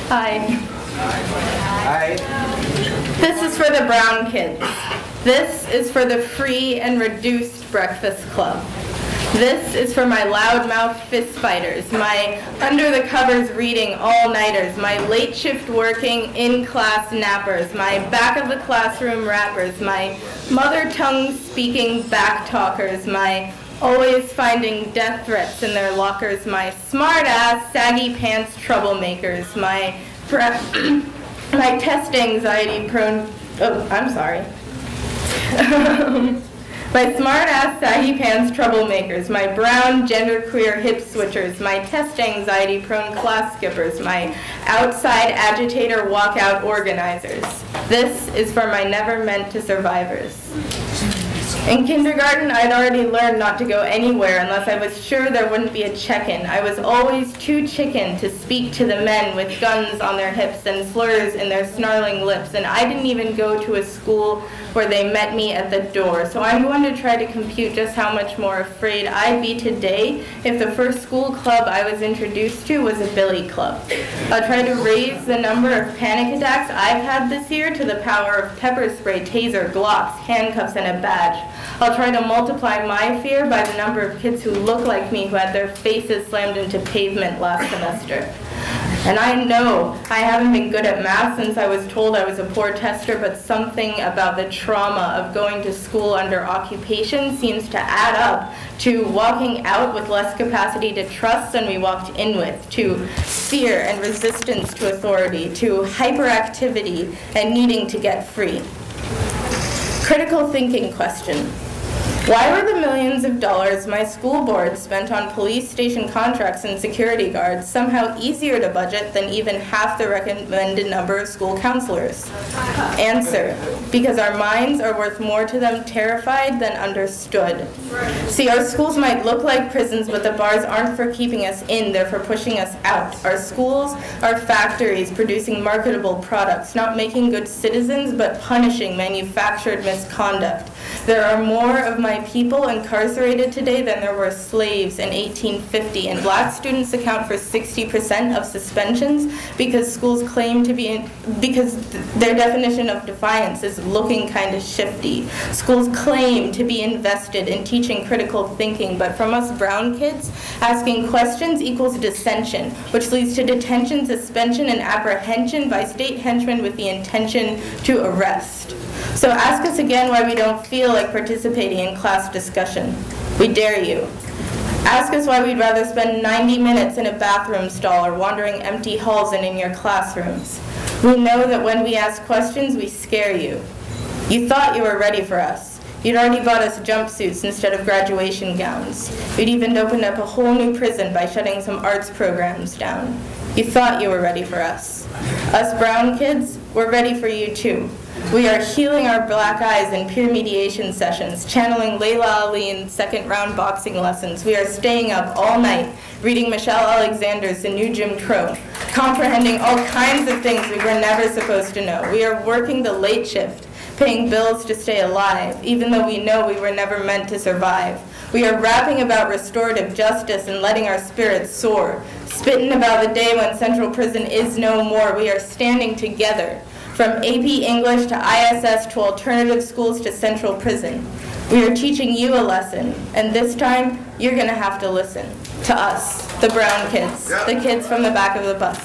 Hi. Hi. This is for the brown kids. This is for the free and reduced breakfast club. This is for my loudmouth fist fighters, my under-the-covers reading all-nighters, my late shift working in-class nappers, my back-of-the-classroom rappers, my mother tongue speaking back-talkers, my always finding death threats in their lockers, my smart-ass, saggy pants troublemakers, my my test anxiety prone, my smart-ass, saggy pants troublemakers, my brown, genderqueer hip switchers, my test anxiety-prone class skippers, my outside agitator walkout organizers. This is for my never-meant-to-survivors. In kindergarten, I'd already learned not to go anywhere unless I was sure there wouldn't be a check-in. I was always too chicken to speak to the men with guns on their hips and slurs in their snarling lips, and I didn't even go to a school where they met me at the door. So I'm going to try to compute just how much more afraid I'd be today if the first school club I was introduced to was a billy club. I'll try to raise the number of panic attacks I've had this year to the power of pepper spray, taser, glocks, handcuffs, and a badge. I'll try to multiply my fear by the number of kids who look like me who had their faces slammed into pavement last semester. And I know I haven't been good at math since I was told I was a poor tester, but something about the trauma of going to school under occupation seems to add up to walking out with less capacity to trust than we walked in with, to fear and resistance to authority, to hyperactivity and needing to get free. Critical thinking question. Why were the millions of dollars my school board spent on police station contracts and security guards somehow easier to budget than even half the recommended number of school counselors? Answer, because our minds are worth more to them terrified than understood. See, our schools might look like prisons, but the bars aren't for keeping us in, they're for pushing us out. Our schools are factories producing marketable products, not making good citizens, but punishing manufactured misconduct. There are more of my people incarcerated today than there were slaves in 1850, and black students account for 60% of suspensions because schools claim to be, because their definition of defiance is looking kind of shifty. Schools claim to be invested in teaching critical thinking, but from us brown kids, asking questions equals dissension, which leads to detention, suspension, and apprehension by state henchmen with the intention to arrest. So ask us again why we don't feel like participating in class discussion. We dare you. Ask us why we'd rather spend 90 minutes in a bathroom stall or wandering empty halls than in your classrooms. We know that when we ask questions, we scare you. You thought you were ready for us. You'd already bought us jumpsuits instead of graduation gowns. You'd even opened up a whole new prison by shutting some arts programs down. You thought you were ready for us. Us brown kids, we're ready for you too. We are healing our black eyes in peer mediation sessions, channeling Layla Ali in second-round boxing lessons. We are staying up all night, reading Michelle Alexander's The New Jim Crow, comprehending all kinds of things we were never supposed to know. We are working the late shift, paying bills to stay alive, even though we know we were never meant to survive. We are rapping about restorative justice and letting our spirits soar, spitting about the day when central prison is no more. We are standing together. From AP English to ISS to alternative schools to central prison. We are teaching you a lesson, and this time, you're going to have to listen to us, the brown kids, the kids from the back of the bus.